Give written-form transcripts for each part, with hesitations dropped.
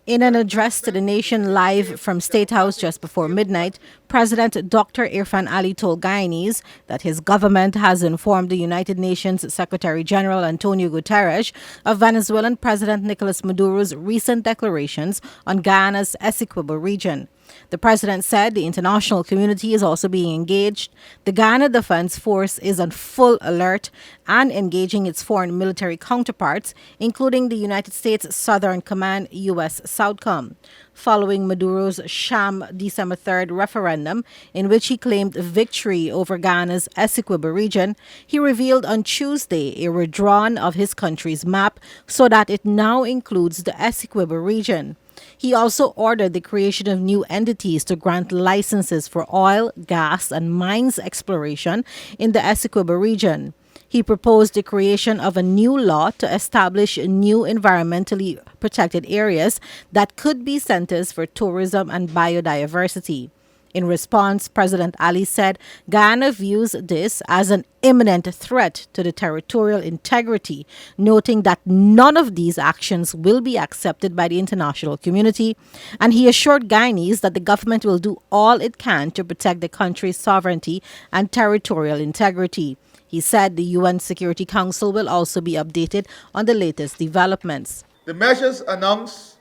In an address to the nation live from State House just before midnight, President Dr. Irfan Ali told Guyanese that his government has informed the United Nations Secretary General Antonio Guterres of Venezuelan President Nicolas Maduro's recent declarations on Guyana's Essequibo region. The president said the international community is also being engaged. The Guyana Defense Force is on full alert and engaging its foreign military counterparts, including the United States Southern Command, U.S. Southcom. Following Maduro's sham December 3rd referendum, in which he claimed victory over Guyana's Essequibo region, he revealed on Tuesday a redrawn of his country's map so that it now includes the Essequibo region. He also ordered the creation of new entities to grant licenses for oil, gas, and mines exploration in the Essequibo region. He proposed the creation of a new law to establish new environmentally protected areas that could be centers for tourism and biodiversity. In response, President Ali said Guyana views this as an imminent threat to the territorial integrity, noting that none of these actions will be accepted by the international community, and he assured Guyanese that the government will do all it can to protect the country's sovereignty and territorial integrity. He said the UN Security Council will also be updated on the latest developments. The measures announced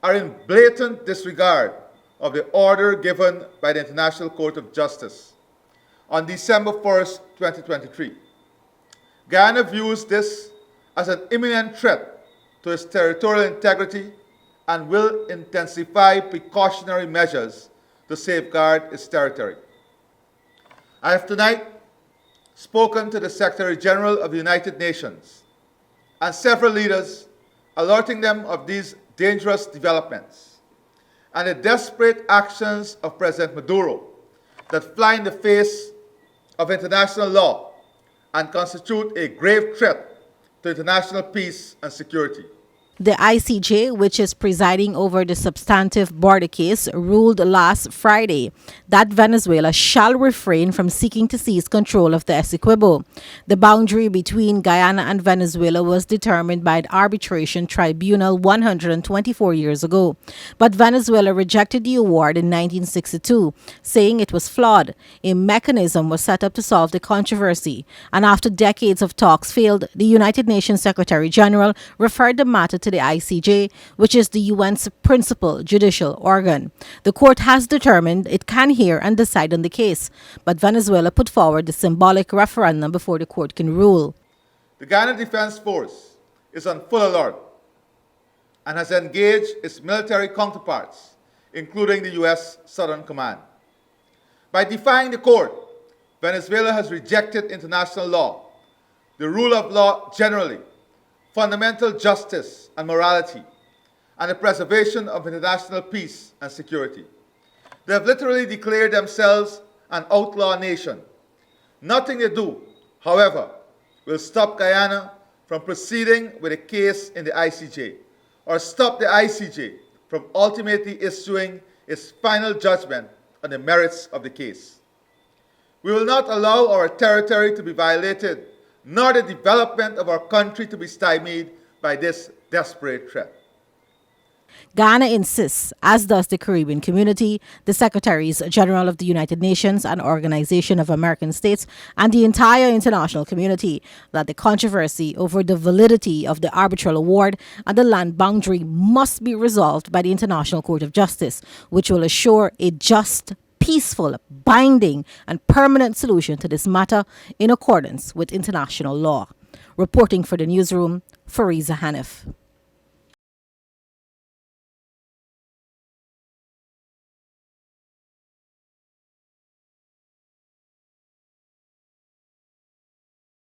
are in blatant disregard of the order given by the International Court of Justice on December 1st, 2023. Guyana views this as an imminent threat to its territorial integrity and will intensify precautionary measures to safeguard its territory. I have tonight spoken to the Secretary General of the United Nations and several leaders, alerting them of these dangerous developments and the desperate actions of President Maduro that fly in the face of international law and constitute a grave threat to international peace and security. The ICJ, which is presiding over the substantive border case, ruled last Friday that Venezuela shall refrain from seeking to seize control of the Essequibo. The boundary between Guyana and Venezuela was determined by the arbitration tribunal 124 years ago. But Venezuela rejected the award in 1962, saying it was flawed. A mechanism was set up to solve the controversy, and after decades of talks failed, the United Nations Secretary General referred the matter to the ICJ, which is the UN's principal judicial organ. The court has determined it can hear and decide on the case, but Venezuela put forward the symbolic referendum before the court can rule. The Guyana Defense Force is on full alert and has engaged its military counterparts, including the U.S. Southern Command. By defying the court, Venezuela has rejected international law, the rule of law generally, fundamental justice and morality, and the preservation of international peace and security. They have literally declared themselves an outlaw nation. Nothing they do, however, will stop Guyana from proceeding with a case in the ICJ or stop the ICJ from ultimately issuing its final judgment on the merits of the case. We will not allow our territory to be violated, nor the development of our country to be stymied by this desperate threat. Ghana insists, as does the Caribbean community, the Secretaries General of the United Nations and Organization of American States, and the entire international community, that the controversy over the validity of the arbitral award and the land boundary must be resolved by the International Court of Justice, which will assure a just, peaceful, binding, and permanent solution to this matter in accordance with international law. Reporting for the newsroom, Fariza Hanif.